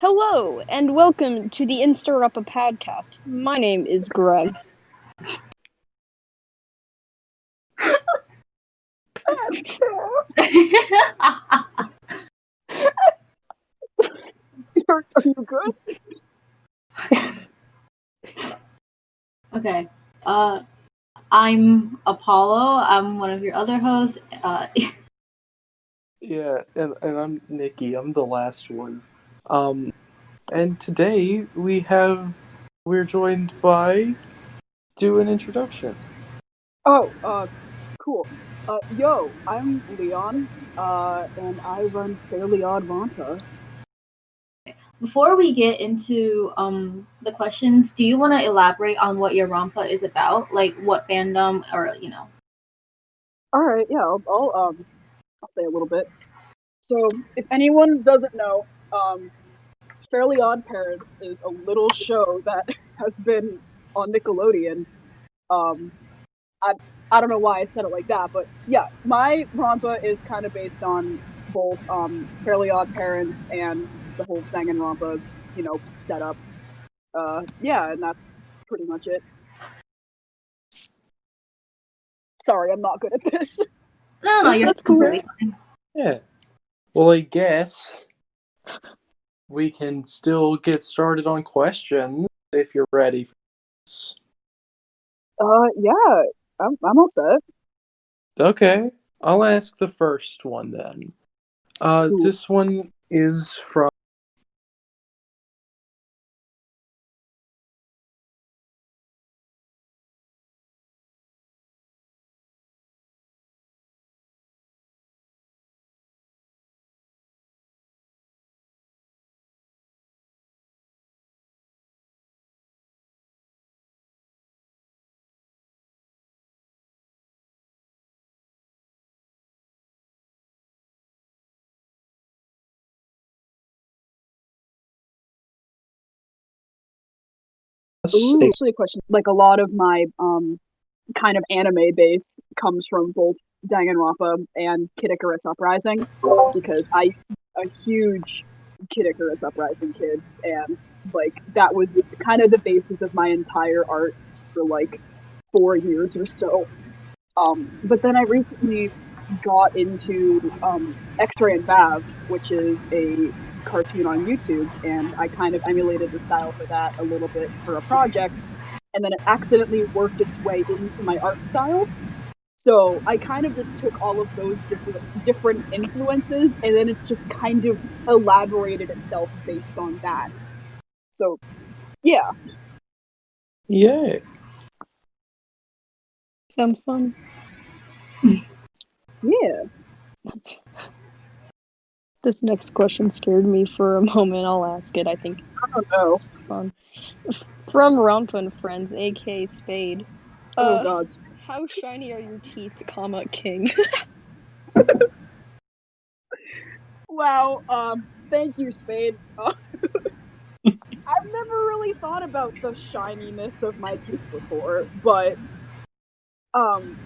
Hello, and welcome to the Instaronpa Podcast. My name is Gregg. Are you good? Okay. I'm Apollo. I'm one of your other hosts. Yeah, and I'm Nicky. I'm the last one. And today we're joined by do an introduction. Oh, cool. Yo, I'm Leon, and I run Farirlyoddronpa. Before we get into the questions, do you want to elaborate on what your Rompa is about? Like what fandom or All right, yeah, I'll say a little bit. So, if anyone doesn't know, Fairly Odd Parents is a little show that has been on Nickelodeon. I don't know why I said it like that, but yeah, my Rompa is kind of based on both Fairly Odd Parents and the whole Danganronpa, setup. Yeah, and that's pretty much it. Sorry, I'm not good at this. No, you're completely fine. Yeah. Well, I guess we can still get started on questions if you're ready for this. Yeah, I'm all set. Okay. I'll ask the first one then. This one is from Ooh, actually a question. Like a lot of my kind of anime base comes from both Danganronpa and Kid Icarus Uprising because I used to be a huge Kid Icarus Uprising kid, and like that was kind of the basis of my entire art for like 4 years or so. But then I recently got into X-Ray and Vav, which is a cartoon on YouTube, and I kind of emulated the style for that a little bit for a project, and then it accidentally worked its way into my art style. So I kind of just took all of those different influences, and then it's just kind of elaborated itself based on that. So, yeah. Yeah. Sounds fun. Yeah. This next question scared me for a moment. I'll ask it. I think Oh no. it's fun. From Rompa and Friends, aka Spade. Oh god. How shiny are your teeth, comma, king? Wow, thank you, Spade. I've never really thought about the shininess of my teeth before, but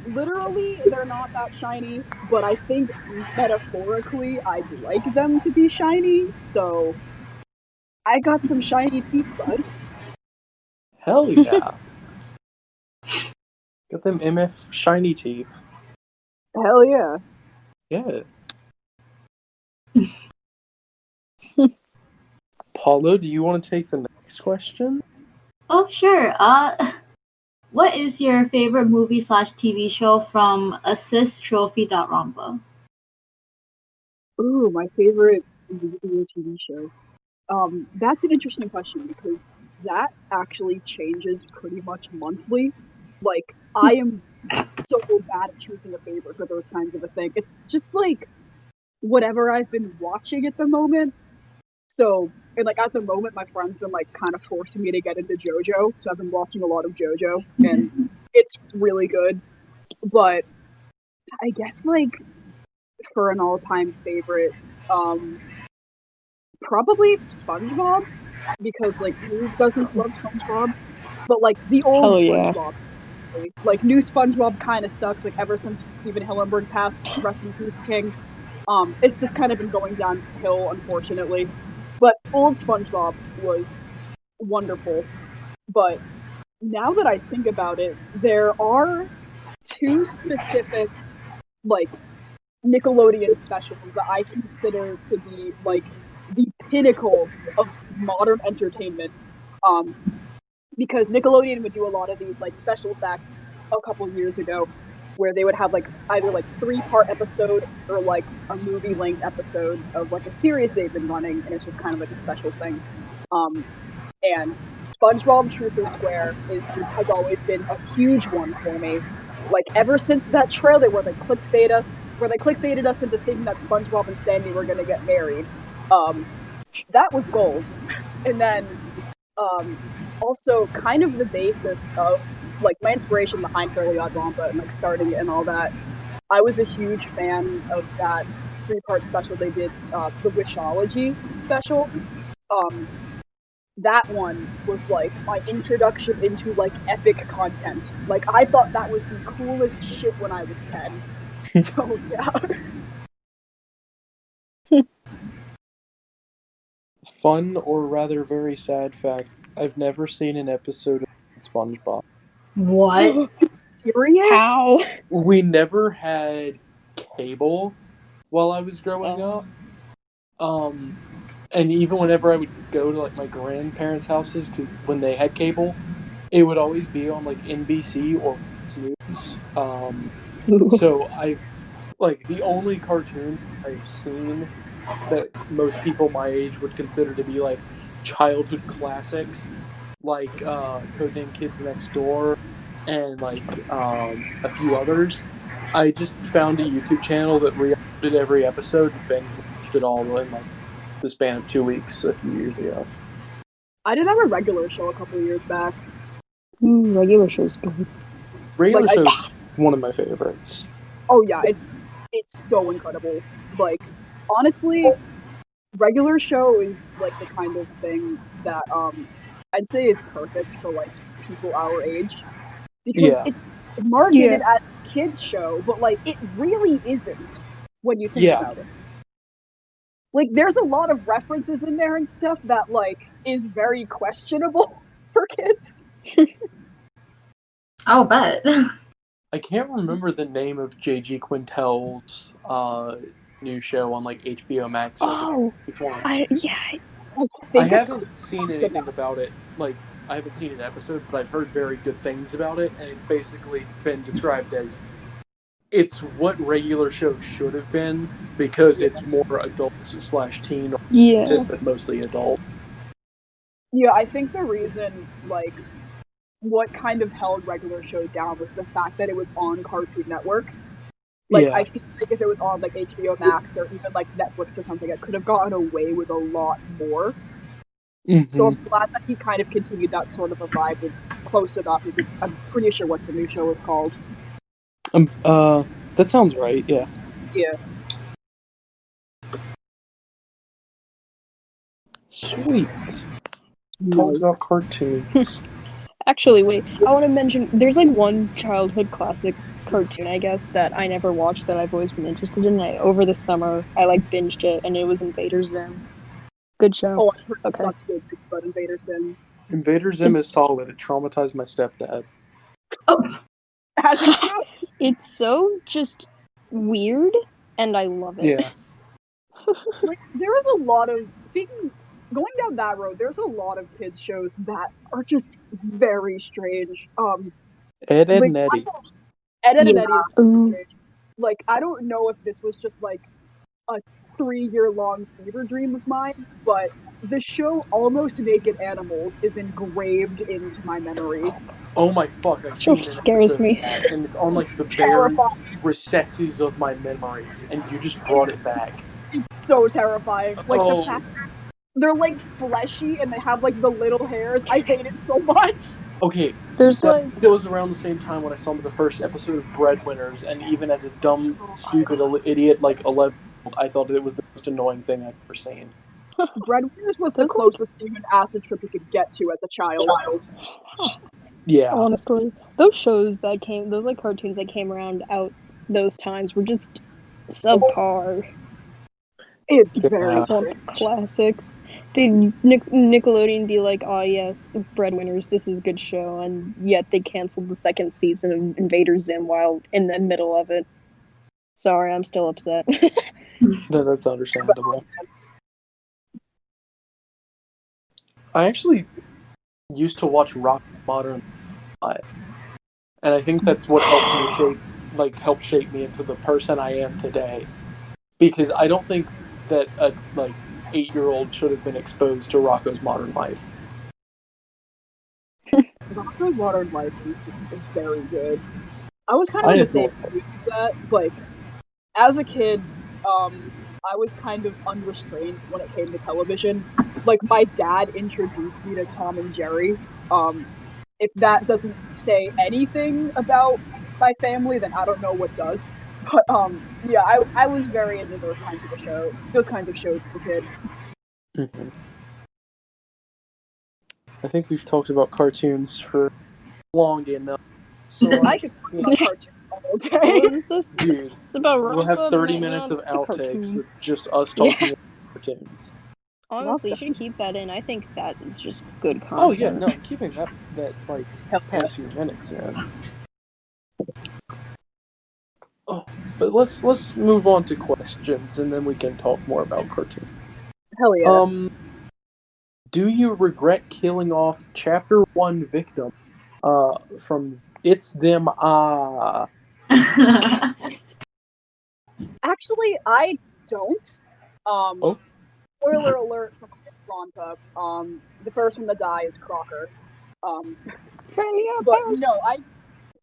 literally they're not that shiny, but I think metaphorically I'd like them to be shiny, so I got some shiny teeth, bud. Hell yeah. Got them MF shiny teeth. Hell yeah. Yeah. Paulo, do you want to take the next question? Oh sure. What is your favorite movie/TV show from assisttrophy.rompa? Ooh, my favorite movie or TV show. That's an interesting question because that actually changes pretty much monthly. Like, I am so bad at choosing a favorite for those kinds of a thing. It's just like whatever I've been watching at the moment. So, and like at the moment, my friend's been like kind of forcing me to get into JoJo, so I've been watching a lot of JoJo, and it's really good. But I guess like for an all-time favorite, probably SpongeBob, because like who doesn't love SpongeBob? But like the old Hell yeah. SpongeBob, like new SpongeBob kind of sucks. Like ever since Steven Hillenburg passed, rest in peace, King. It's just kind of been going downhill, unfortunately. But old SpongeBob was wonderful. But now that I think about it, there are two specific, like, Nickelodeon specials that I consider to be, like, the pinnacle of modern entertainment. Because Nickelodeon would do a lot of these, like, special effects a couple years ago, where they would have, like, either, like, 3-part episode or, like, a movie-length episode of, like, a series they've been running, and it's just kind of, like, a special thing. And SpongeBob Truth or Square has always been a huge one for me. Like, ever since that trailer where they clickbaited us into thinking that SpongeBob and Sandy were gonna get married, that was gold. And then, also kind of the basis of, like, my inspiration behind Farirlyoddronpa and, like, starting it and all that, I was a huge fan of that 3-part special they did, the Wishology special. That one was, like, my introduction into, like, epic content. Like, I thought that was the coolest shit when I was 10. So, yeah. Fun or rather very sad fact, I've never seen an episode of SpongeBob. What? Serious? How? We never had cable while I was growing up. And even whenever I would go to, like, my grandparents' houses, because when they had cable, it would always be on, like, NBC or Fox News. So the only cartoon I've seen that most people my age would consider to be, like, childhood classics, like Codename Kids Next Door and, like, a few others. I just found a YouTube channel that re-uploaded every episode and binge watched it all in, like, the span of 2 weeks a few years ago. I did have a regular show a couple years back. Regular show's good. Regular Like, show's one of my favorites. Oh yeah, it's so incredible. Like, honestly, regular show is, like, the kind of thing that I'd say is perfect for, like, people our age, because Yeah. it's marketed as a kids show, but, like, it really isn't when you think Yeah. about it. Like, there's a lot of references in there and stuff that, like, is very questionable for kids. I'll bet. I can't remember the name of J.G. Quintel's new show on, like, HBO Max. Oh, Which one? I haven't seen anything about it. Like, I haven't seen an episode, but I've heard very good things about it, and it's basically been described as it's what regular shows should have been, because it's more adult/teen oriented, but mostly adult. Yeah, I think the reason, like, what kind of held regular show down was the fact that it was on Cartoon Network. Like, Yeah. I feel like if it was on, like, HBO Max or even, like, Netflix or something, it could have gotten away with a lot more. Mm-hmm. So I'm glad that he kind of continued that sort of a vibe with Close Enough, because I'm pretty sure what the new show is called. That sounds right, yeah. Yeah. Sweet. Talk about cartoons. Actually, wait. I want to mention there's, like, one childhood classic cartoon, I guess, that I never watched that I've always been interested in. Over the summer, I, like, binged it, and it was Invader Zim. Good show. Oh, I heard Okay. such good things about Invader Zim. Invader Zim is solid. It traumatized my stepdad. Oh, It's so just weird, and I love it. Yeah. Like, there is a lot of, going down that road, there's a lot of kids shows that are just very strange. Ed, like, and Eddie. Ed, and Yeah. Eddie is very strange. Like, I don't know if this was just, like, a 3-year-long fever dream of mine, but the show Almost Naked Animals is engraved into my memory. Oh my fuck, I've Show seen an scares episode me. of that, and it's on, like, the very Terrifying. recesses of my memory, and you just brought it back. It's so terrifying. Like, Oh. the fact that they're, like, fleshy and they have, like, the little hairs. I hate it so much. Okay, There's, that was around the same time when I saw the first episode of Breadwinners, and even as a dumb, stupid idiot like 11, I thought it was the most annoying thing I'd ever seen. Breadwinners was the closest thing an acid trip you could get to as a child. Yeah. honestly, those shows that came, those, like, cartoons that came around out those times were just subpar. It's very Yeah. Classics. Nickelodeon be like, oh yes, breadwinners, this is a good show, and yet they canceled the second season of Invader Zim while in the middle of it. Sorry, I'm still upset. No, that's understandable. I actually used to watch rock modern live, and I think that's what helped shape me into the person I am today. Because I don't think that a 8-year-old should have been exposed to Rocco's Modern Life. Rocco's Modern Life is very good. I was kind of I in the same adore shoes as that. Like, as a kid, I was kind of unrestrained when it came to television. Like, my dad introduced me to Tom and Jerry. If that doesn't say anything about my family, then I don't know what does. But yeah, I was very into those kinds of shows as a kid. Mm-hmm. I think we've talked about cartoons for long enough. So I could talk about cartoons all day. What is this? Dude, It's about we'll have Rampa, 30 but, minutes of it's the outtakes cartoon. that's just us talking about cartoons. Honestly, you should keep that in. I think that is just good content. Oh yeah, no, I'm keeping that past few minutes in. Oh, but let's move on to questions, and then we can talk more about cartoons. Hell yeah. Do you regret killing off Chapter 1 victim? From It's Them Actually, I don't. Oh. Spoiler alert from Instaronpa. The first one to die is Crocker. But no,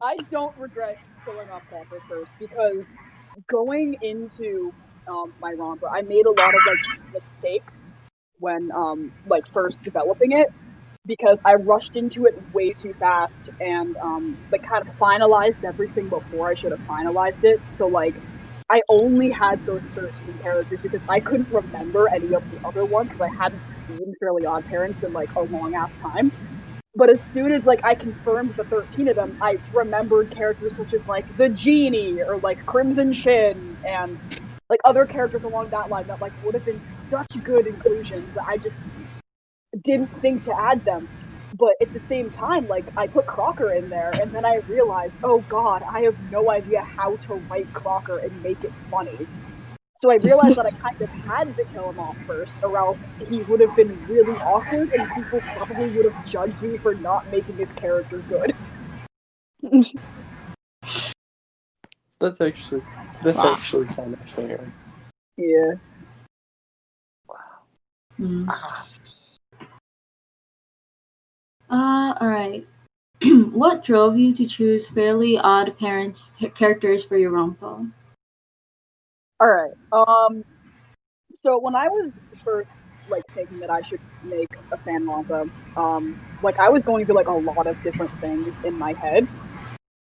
I don't regret killing off Crocker first, because going into my Rompa, I made a lot of mistakes when first developing it, because I rushed into it way too fast and kind of finalized everything before I should have finalized it. So I only had those 13 characters because I couldn't remember any of the other ones because I hadn't seen Fairly Odd Parents in a long ass time. But as soon as I confirmed the 13 of them, I remembered characters such as the Genie or Crimson Chin and other characters along that line that would have been such good inclusions that I just didn't think to add them. But at the same time, I put Crocker in there, and then I realized, oh god, I have no idea how to write Crocker and make it funny. So I realized that I kind of had to kill him off first, or else he would have been really awkward, and people probably would have judged me for not making his character good. That's actually kind of fair. Yeah. Wow. Alright. What drove you to choose Fairly Odd Parents characters for your Rompa? Alright, so when I was first, thinking that I should make a fan Rompa, I was going through, a lot of different things in my head,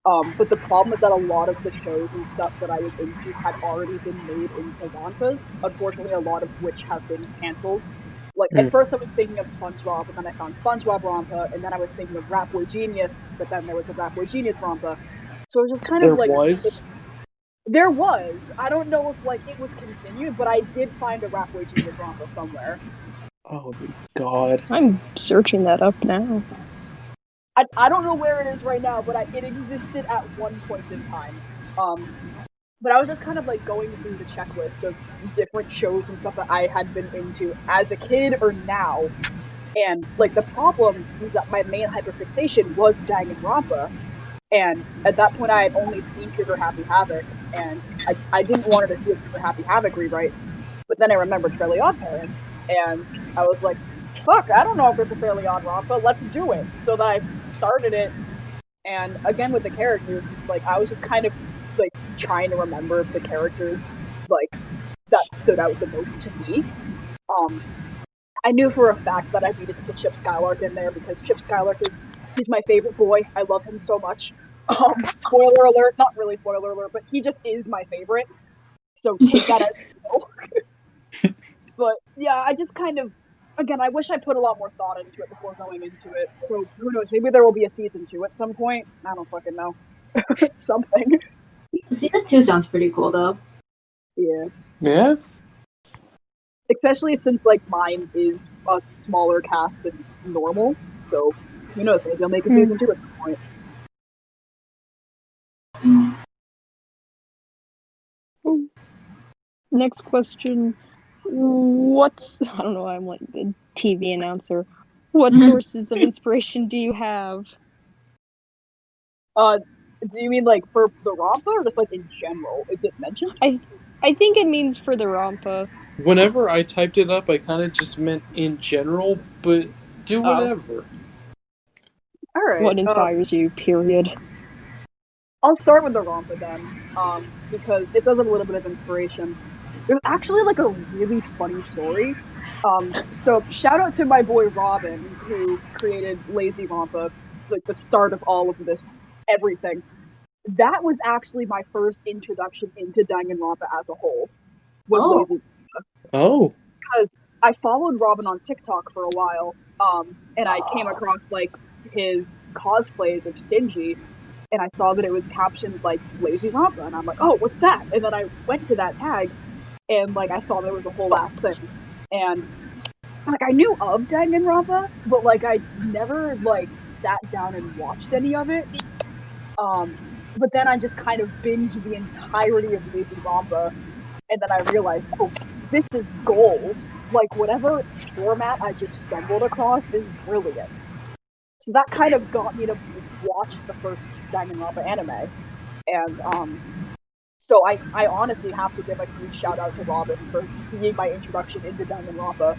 but the problem is that a lot of the shows and stuff that I was into had already been made into Rompas, unfortunately a lot of which have been cancelled. At first I was thinking of SpongeBob, but then I found SpongeBob Rompa, and then I was thinking of Rap Boy Genius, but then there was a Rap Boy Genius Rompa. So it was just kind of There was. I don't know if it was continued, but I did find a Rap Boy Genius Rompa somewhere. Oh god. I'm searching that up now. I don't know where it is right now, but it existed at one point in time. But I was just kind of going through the checklist of different shows and stuff that I had been into as a kid or now. And the problem is that my main hyperfixation was Danganronpa. And at that point I had only seen Trigger Happy Havoc, and I didn't want to do a Trigger Happy Havoc rewrite. But then I remembered Fairly Odd Parents, and I was like, fuck, I don't know if there's a Fairly Odd Rompa, let's do it. So that I started it, and again with the characters, I was just kind of trying to remember the characters that stood out the most to me. I knew for a fact that I needed to put Chip Skylark in there because Chip Skylark he's my favorite boy. I love him so much. Spoiler alert, not really spoiler alert, but he just is my favorite. So take that as you know. But yeah, I just kind of, again, I wish I put a lot more thought into it before going into it. So who knows? Maybe there will be a season 2 at some point. I don't fucking know. Something. Season 2 sounds pretty cool though. Yeah. Yeah? especially since like mine is a smaller cast than normal. So who knows? Maybe I'll make a season 2 at some point. Next question. What's I don't know, I'm like the TV announcer. What sources of inspiration do you have? Do you mean like for the Rompa or just like in general? Is it mentioned? I think it means for the Rompa. Whenever I typed it up, I kind of just meant in general, but do whatever. All right. What inspires you, period. I'll start with the Rompa then, because it does have a little bit of inspiration. There's actually like a really funny story. So shout out to my boy Robin, who created Lazy Rompa, like the start of all of this, everything. That was actually my first introduction into Danganronpa as a whole, was Lazy Rompa. Oh. Because I followed Robin on TikTok for a while, and I came across like his cosplays of Stingy, and I saw that it was captioned like Lazy Rompa, and I'm like, oh, what's that? And then I went to that tag, and like I saw there was a whole ass thing, and like I knew of Danganronpa, but like I never like sat down and watched any of it. But then I just kind of binged the entirety of Lazy Rompa, and then I realized, oh, this is gold. Like whatever format I just stumbled across is brilliant. So that kind of got me to watch the first Danganronpa anime, and so I honestly have to give a huge shout out to Robin for being my introduction into Danganronpa.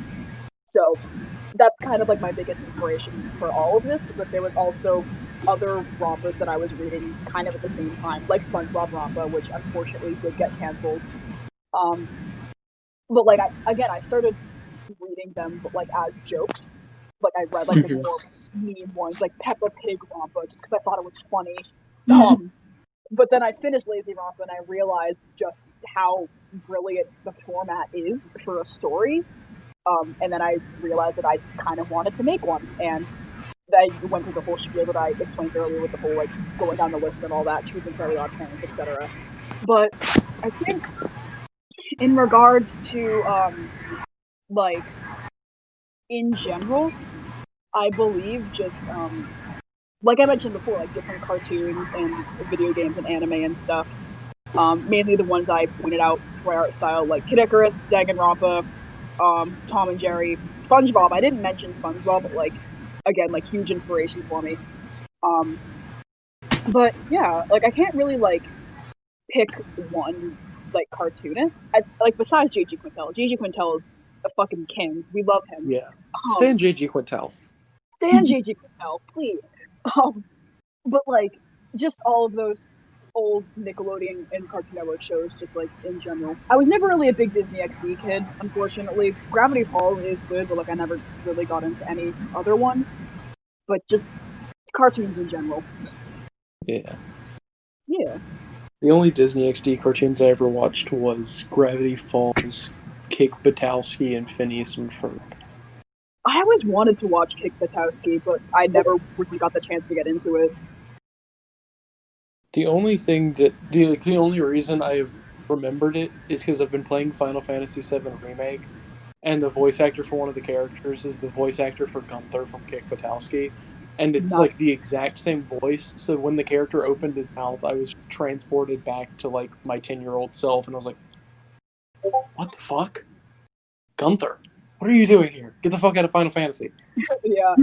So that's kind of like my biggest inspiration for all of this, but there was also other Rompas that I was reading kind of at the same time, like SpongeBob Rompa, which unfortunately did get canceled. But like I started reading them, but like as jokes. Like I read like the more meme ones, like Peppa Pig Rompa, just because I thought it was funny. But then I finished Lazy Rompa and I realized just how brilliant the format is for a story. And then I realized that I kind of wanted to make one, and I went through the whole spiel that I explained earlier with the whole like going down the list and all that, choosing fairly odd parents, etc. But I think in regards to like in general, I believe just like I mentioned before, like different cartoons and video games and anime and stuff. Mainly the ones I pointed out for art style, like Kid Icarus, Danganronpa, Tom and Jerry, SpongeBob. I didn't mention SpongeBob, but like again, like huge inspiration for me. But yeah, like I can't really like pick one like cartoonist. Like besides JG Quintel. JG Quintel is a fucking king. We love him. Yeah. Stan JG Quintel. Stan JG Quintel, please. But like just all of those old Nickelodeon and Cartoon Network shows, just like in general. I was never really a big Disney XD kid, unfortunately. Gravity Falls is good, but like I never really got into any other ones. But just cartoons in general. Yeah. Yeah. The only Disney XD cartoons I ever watched was Gravity Falls, Kick Buttowski, and Phineas and Ferb. I always wanted to watch Kick Buttowski, but I never really got the chance to get into it. The only thing that the only reason I've remembered it is because I've been playing Final Fantasy VII Remake, and the voice actor for one of the characters is the voice actor for Gunther from Kick Buttowski, and it's like the exact same voice. So when the character opened his mouth, I was transported back to like my 10-year-old self, and I was like, "What the fuck, Gunther? What are you doing here? Get the fuck out of Final Fantasy!" Yeah,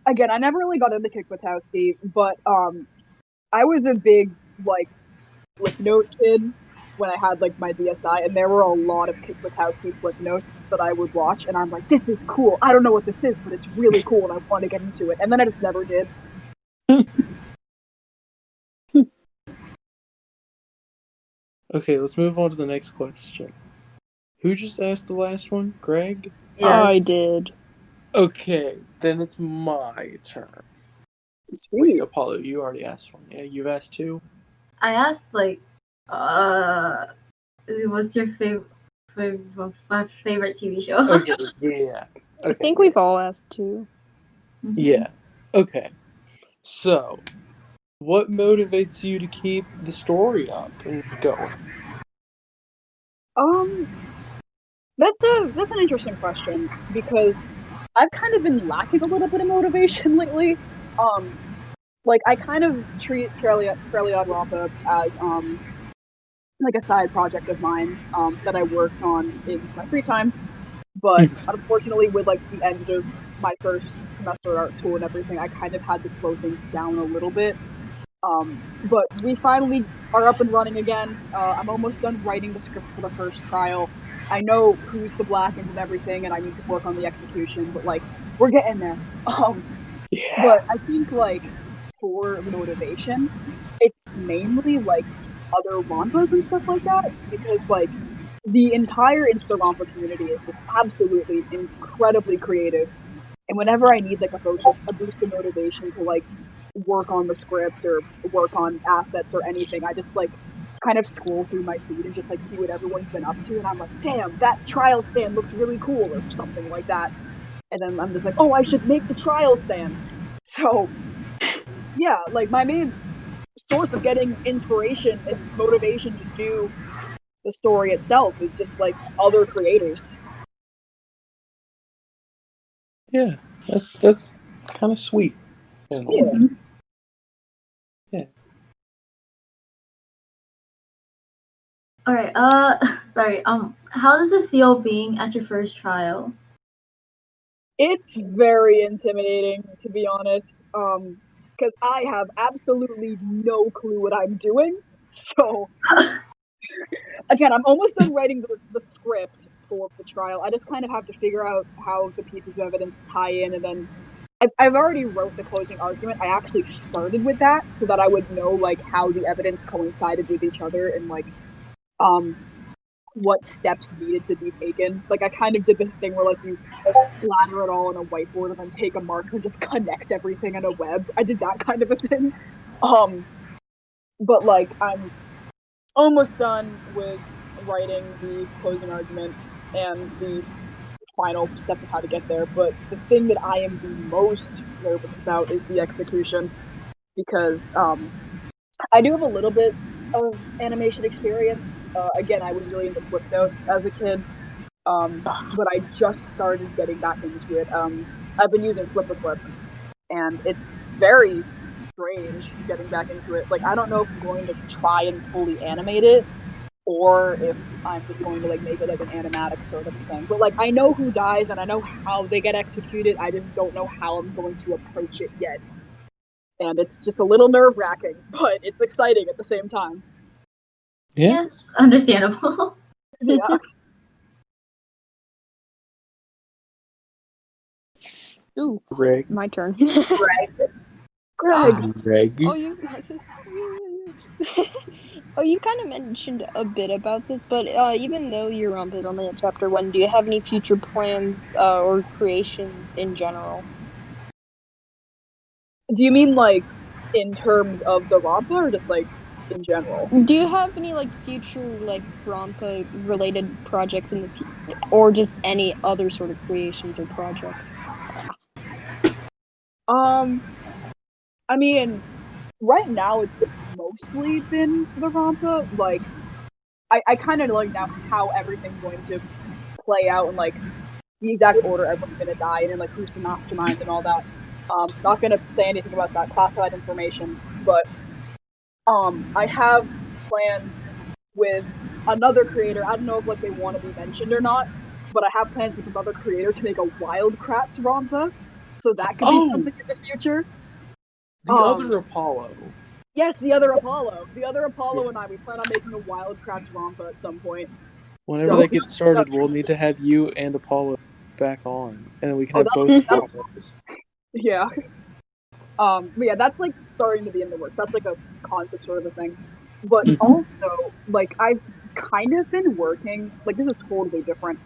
I never really got into Kick Buttowski, but I was a big like flip note kid when I had like my DSi, and there were a lot of Kick Buttowski flip notes that I would watch, and I'm like, this is cool. I don't know what this is, but it's really cool, and I want to get into it. And then I just never did. Okay, let's move on to the next question. Who just asked the last one? Gregg? Yes. I did. Okay, then it's my turn. Sweet. Wait, Apollo, you already asked one. Yeah, you've asked two? I asked like, what's your my favorite TV show? Okay, yeah. Okay. I think we've all asked too. Yeah. Okay. So, what motivates you to keep the story up and going? That's an interesting question because I've kind of been lacking a little bit of motivation lately. Like I kind of treat Fairlyoddronpa as like a side project of mine that I worked on in my free time. But unfortunately, with like the end of my first semester at art school and everything, I kind of had to slow things down a little bit. But we finally are up and running again. I'm almost done writing the script for the first trial. I know who's the Blackens and everything, and I need to work on the execution, but like we're getting there. Yeah. But I think like for motivation, it's mainly like other Rompas and stuff like that because like the entire Instaronpa community is just absolutely incredibly creative. And whenever I need like a boost of motivation to like work on the script or work on assets or anything, I just like kind of scroll through my feed and just like see what everyone's been up to, and I'm like, damn, that trial stand looks really cool or something like that. And then I'm just like, oh, I should make the trial stand. So yeah, like my main source of getting inspiration and motivation to do the story itself is just like other creators. Yeah, that's kind of sweet. In a way. Yeah. All right. Sorry. How does it feel being at your first trial? It's very intimidating, to be honest, because I have absolutely no clue what I'm doing. So, again, I'm almost done writing the script for the trial. I just kind of have to figure out how the pieces of evidence tie in, and then I've already wrote the closing argument. I actually started with that so that I would know like how the evidence coincided with each other and like what steps needed to be taken. Like I kind of did this thing where like you splatter it all on a whiteboard and then take a marker and just connect everything in a web. I did that kind of a thing. But like I'm almost done with writing the closing argument and the final steps of how to get there. But the thing that I am the most nervous about is the execution because I do have a little bit of animation experience. Again, I was really into flip notes as a kid, but I just started getting back into it. I've been using Flip, and it's very strange getting back into it. Like, I don't know if I'm going to try and fully animate it, or if I'm just going to like make it like an animatic sort of thing. But like, I know who dies and I know how they get executed. I just don't know how I'm going to approach it yet. And it's just a little nerve-wracking, but it's exciting at the same time. Yeah. Understandable. Yeah. Ooh, Gregg. my turn. Gregg. Gregg. Oh, you kind of mentioned a bit about this, but even though your rump is only at chapter 1, do you have any future plans or creations in general? Do you mean like in terms of the Rampa or just like in general? Do you have any like future like Rampa related projects in the or just any other sort of creations or projects? I mean, right now it's mostly been the Rampa. Like, I kind of like now how everything's going to play out and like the exact order everyone's gonna die in and like who's the mastermind and all that. Not gonna say anything about that classified information, but I have plans with another creator. I don't know if like they want to be mentioned or not, but I have plans with another creator to make a Wildcrats Rampa, so that could be something in the future. The other Apollo. Yes, the other Apollo. The other Apollo and I, we plan on making a Wildcrats Rampa at some point. Whenever that gets started, we'll need to have you and Apollo back on, and then we can have both Apollos. Yeah. But yeah, that's like starting to be in the works. That's like a concept sort of a thing. But also, like, I've kind of been working, like, this is totally different,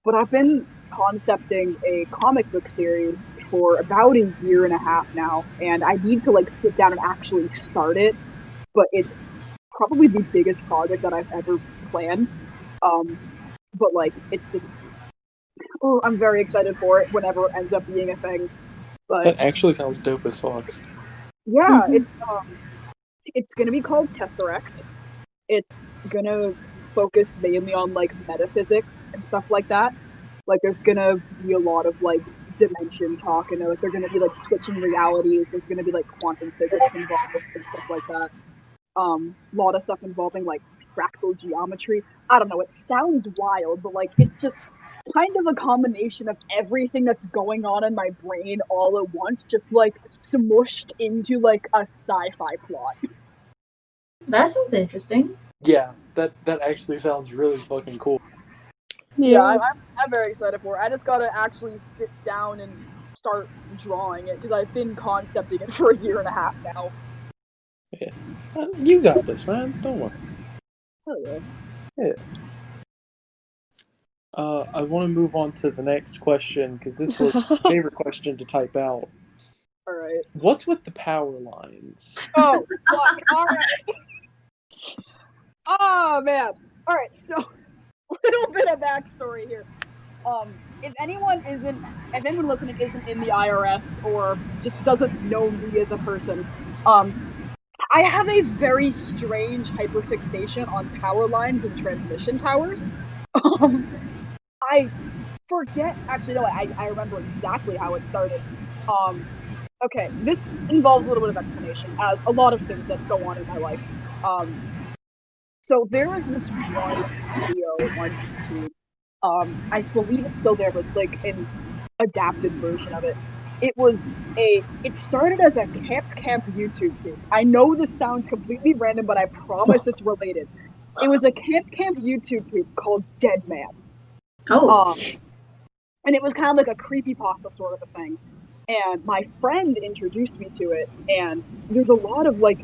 but I've been concepting a comic book series for about a year and a half now, and I need to, like, sit down and actually start it, but it's probably the biggest project that I've ever planned. But, like, it's just, oh, I'm very excited for it whenever it ends up being a thing. But that actually sounds dope as fuck. Yeah, it's gonna be called Tesseract. It's gonna focused mainly on like metaphysics and stuff like that. Like there's gonna be a lot of like dimension talk, and like they're gonna be like switching realities. There's gonna be like quantum physics involved and stuff like that. A lot of stuff involving like fractal geometry. I don't know, it sounds wild, but like it's just kind of a combination of everything that's going on in my brain all at once, just like smushed into like a sci-fi plot. That sounds interesting. Yeah, that actually sounds really fucking cool. Yeah, I'm very excited for it. I just gotta actually sit down and start drawing it because I've been concepting it for a year and a half now. Yeah, you got this, man. Don't worry. Oh yeah. Yeah. I want to move on to the next question because this was my favorite question to type out. All right. What's with the power lines? Oh, fuck. All right. Oh man. All right. So, a little bit of backstory here. If anyone listening isn't in the IRS or just doesn't know me as a person, I have a very strange hyperfixation on power lines and transmission towers. I forget. Actually, no. I remember exactly how it started. Okay, this involves a little bit of explanation, as a lot of things that go on in my life. So there was this one video on YouTube. I believe it's still there, but it's like an adapted version of it. It started as a camp YouTube group. I know this sounds completely random, but I promise it's related. It was a camp YouTube group called Dead Man. Oh. And it was kind of like a creepypasta sort of a thing. And my friend introduced me to it, and there's a lot of like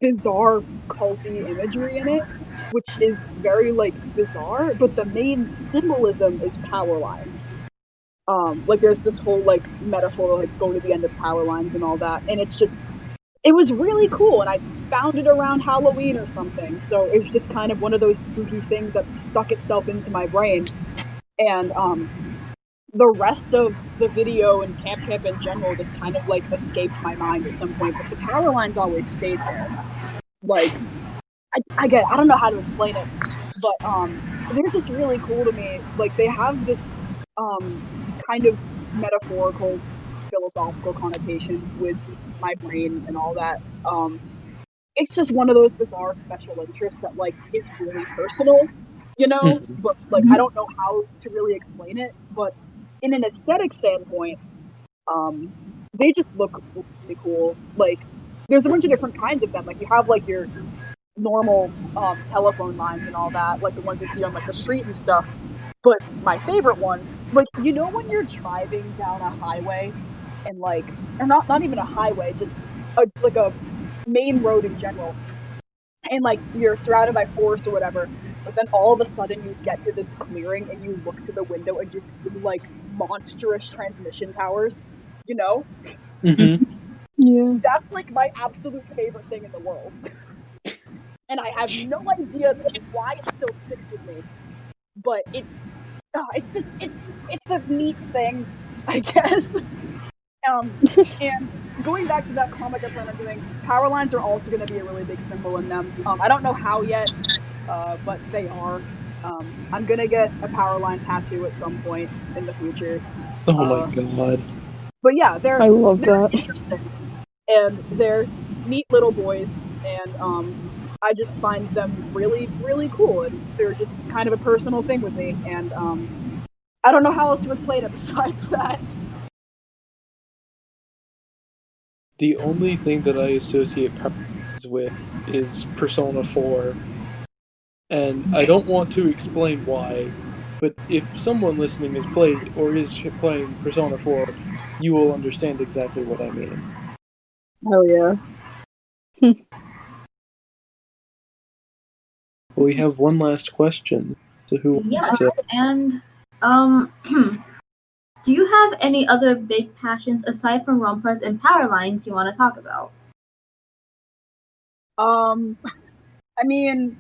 bizarre culty imagery in it, which is very like bizarre, but the main symbolism is power lines. Like there's this whole like metaphor like go to the end of power lines and all that, and it was really cool, and I found it around Halloween or something, so it was just kind of one of those spooky things that stuck itself into my brain. And the rest of the video and camp in general just kind of like escaped my mind at some point, but the power lines always stayed there. Like I don't know how to explain it, but they're just really cool to me. Like they have this kind of metaphorical philosophical connotation with my brain and all that. It's just one of those bizarre special interests that like is really personal, you know, but like I don't know how to really explain it, but in an aesthetic standpoint, they just look really cool. Like there's a bunch of different kinds of them. Like you have like your normal telephone lines and all that, like the ones you see on like the street and stuff. But my favorite one, like you know when you're driving down a highway and like, or not even a highway, just like a main road in general, and like you're surrounded by forest or whatever, but then all of a sudden you get to this clearing and you look to the window and just see like monstrous transmission towers, you know? Mm-hmm. Yeah. That's like my absolute favorite thing in the world. And I have no idea why it still sticks with me. But it's a neat thing, I guess. And going back to that comic I plan on doing, power lines are also going to be a really big symbol in them. I don't know how yet, but they are. I'm going to get a power line tattoo at some point in the future. Oh my god. But yeah, they're that. interesting. And they're neat little boys, and I just find them really, really cool, and they're just kind of a personal thing with me, and I don't know how else to explain it besides that. The only thing that I associate power lines with is Persona 4, and I don't want to explain why, but if someone listening has played or is playing Persona 4, you will understand exactly what I mean. Hell yeah. We have one last question. So who wants to? And do you have any other big passions aside from rompas and power lines you want to talk about? I mean,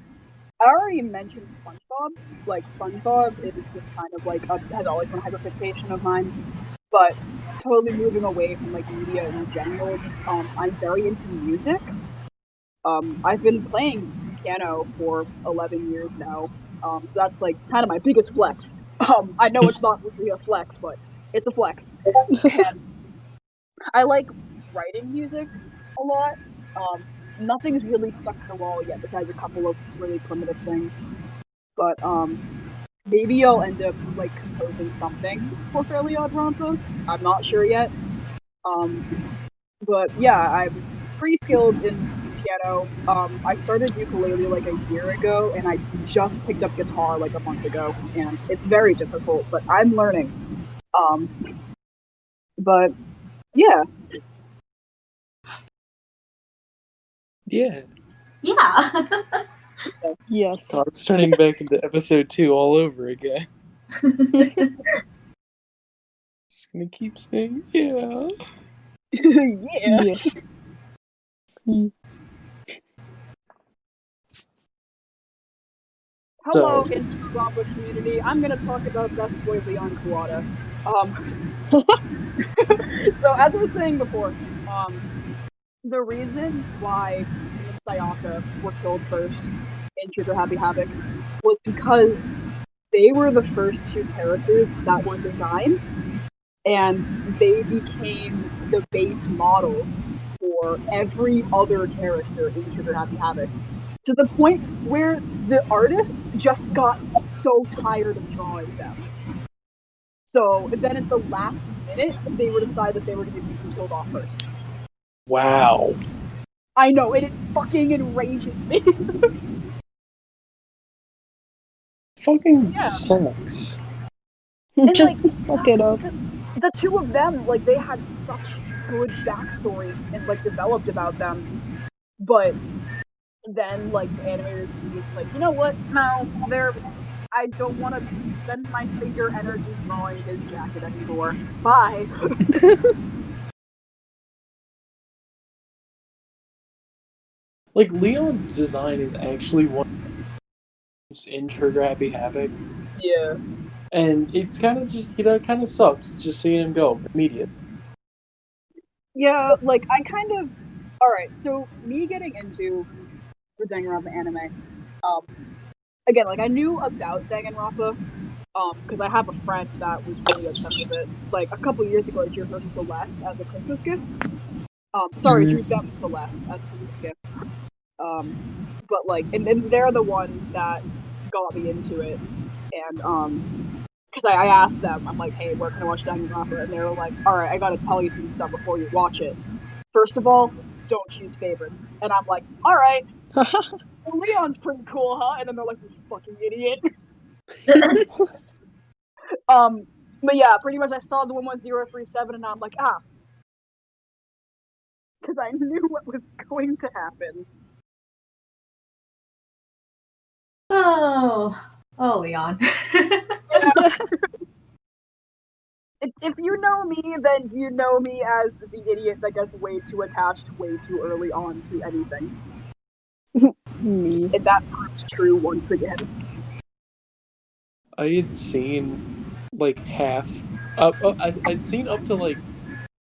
I already mentioned SpongeBob. Like, SpongeBob is just kind of like has always been a hyperfixation of mine. But totally moving away from like media in general, I'm very into music. I've been playing piano for 11 years now. So that's like kind of my biggest flex. I know it's not really a flex, but it's a flex. And I like writing music a lot. Nothing's really stuck to the wall yet besides a couple of really primitive things. But maybe I'll end up like composing something for Farirlyoddronpa. I'm not sure yet. But yeah, I'm pretty skilled in piano. I started ukulele like a year ago, and I just picked up guitar like a month ago, and it's very difficult, but I'm learning. But yeah. Yeah. Yeah. Yes. Oh, it's turning back into episode 2 all over again. Just gonna keep saying, yeah. Yeah. Yes. Hello, Instaronpa community. I'm gonna talk about Best Boy Leon Kawada. So as I was saying before, the reason why me and Sayaka were killed first in Trigger Happy Havoc was because they were the first two characters that were designed, and they became the base models for every other character in Trigger Happy Havoc. To the point where the artist just got so tired of drawing them. So then at the last minute, they were decided that they were going to be killed off first. Wow. I know, and it fucking enrages me. Fucking Yeah. sucks. And, Just like, suck it up. The two of them, like, they had such good backstories and, like, developed about them. But then, like, the animators were just like, you know what? No, I don't want to spend my finger energy drawing his jacket anymore. Bye. Like, Leon's design is actually one in Trigger Happy Havoc. Yeah. And it's kind of just, it kind of sucks just seeing him go immediately. Yeah, like, I kind of... Alright, so me getting into the Danganronpa anime, again, like, I knew about Danganronpa, because I have a friend that was really obsessed with it. Like, a couple years ago, I drew her Celeste as a Christmas gift. Drew them Celeste as a Christmas gift. But, like, and they're the ones that got me into it. And, because I asked them, I'm like, hey, where can I watch Danganronpa? And they were like, alright, I gotta tell you some stuff before you watch it. First of all, don't choose favorites. And I'm like, alright. So Leon's pretty cool, huh? And then they're like, you fucking idiot. But yeah, pretty much I saw the 11037 and I'm like, because I knew what was going to happen. Oh, Leon. If you know me, then you know me as the idiot that gets way too attached way too early on to anything. Me. And that proves true once again. I had seen, like, I'd seen up to, like,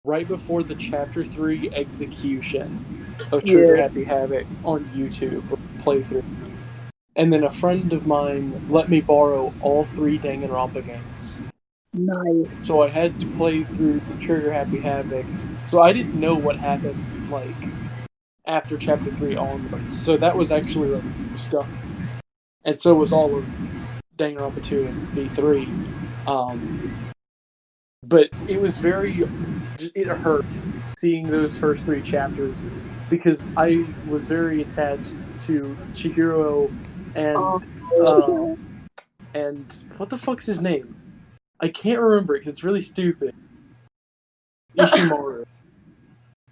right before the Chapter 3 execution of Trigger Happy Havoc on YouTube playthrough. And then a friend of mine let me borrow all 3 Danganronpa games. Nice. So I had to play through Trigger Happy Havoc. So I didn't know what happened, like, after Chapter 3 onwards. So that was actually, like, stuff. And so was all of Danganronpa 2 and V3. But it was it hurt seeing those first 3 chapters because I was very attached to Chihiro and what the fuck's his name? I can't remember it because it's really stupid. Ishimaru.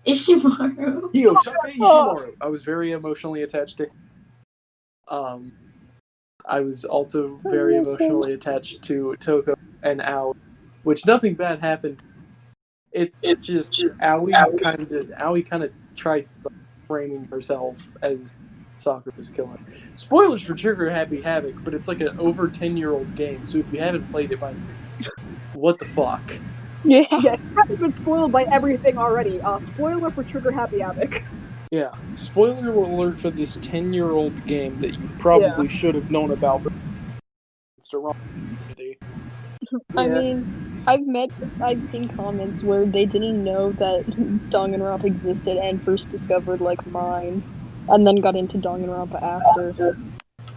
Ishimaru. Ishimaru. I was very emotionally attached to him. I was also very emotionally attached to Toko and Aoi, which nothing bad happened. It's just Aoi kind of tried framing herself as Sakura's killer. Spoilers for Trigger Happy Havoc, but it's like an over 10-year-old game, so if you haven't played it by what the fuck? Yeah. Yeah, it's probably been spoiled by everything already. Spoiler for Trigger Happy Havoc. Yeah. Spoiler alert for this 10-year-old game that you probably should have known about. Instaronpa community. I mean, I've seen comments where they didn't know that Danganronpa existed and first discovered like mine, and then got into Danganronpa after.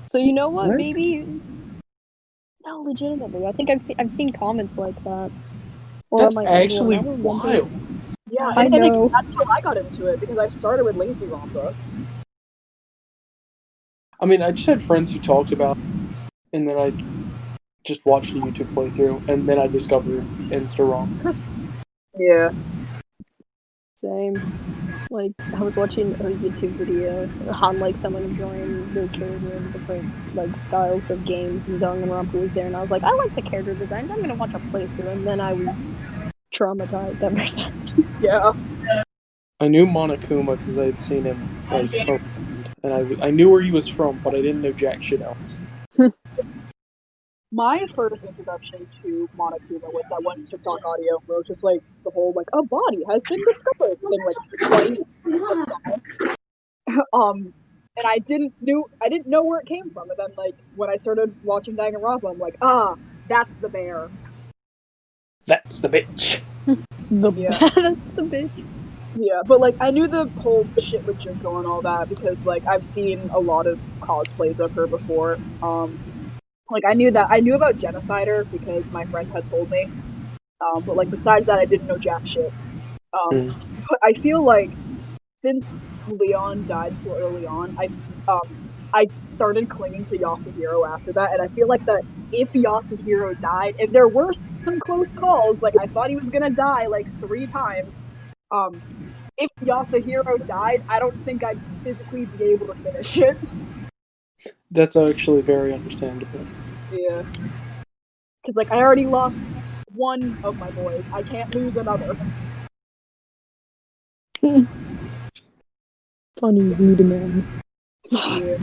So you know what? What? Maybe no, legitimately. I think I've seen comments like that. Or That's am I actually old? I don't remember. wild. Yeah, I and like, know. that's how I got into it, because I started with Lazy Rampa. I mean, I just had friends who talked about it, and then I just watched a YouTube playthrough, and then I discovered Instaronpa. Yeah. Same. Like I was watching a YouTube video on like someone enjoying their character in different like styles of games, and Danganronpa was there, and I was like, I like the character designs. I'm gonna watch a playthrough, and then I was traumatized ever since. Yeah. I knew Monokuma because I had seen him like around, and I knew where he was from, but I didn't know jack shit else. My first introduction to Monokuma was that one TikTok audio where it was just like the whole like a body has been discovered thing, like spliced. And I didn't know where it came from, and then like when I started watching Danganronpa, I'm like, that's the bear. That's the bitch. That's the bitch. Yeah, but like I knew the whole shit with Junko and all that because like I've seen a lot of cosplays of her before. Like I knew about Genocider because my friend had told me. But like besides that, I didn't know jack shit. But I feel like since Leon died so early on, I started clinging to Yasuhiro after that, and I feel like that if Yasuhiro died, and there were some close calls, like I thought he was gonna die like 3 times. If Yasuhiro died, I don't think I'd physically be able to finish it. That's actually very understandable. Yeah. Because, like, I already lost one of my boys. I can't lose another. Funny weed man. Yeah.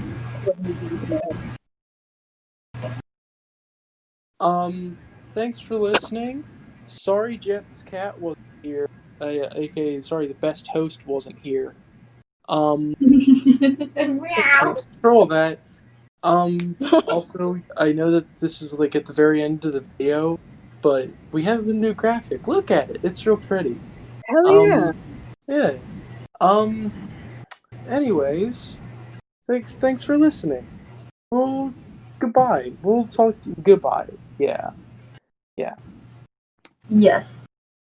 Thanks for listening. Sorry Jet's cat wasn't here. AKA, sorry, the best host wasn't here. Thanks for all that. Also, I know that this is like at the very end of the video, but we have the new graphic. Look at it. It's real pretty. Hell yeah. Yeah. Anyways, thanks for listening. Well, goodbye. We'll talk to you. Goodbye. Yeah. Yes.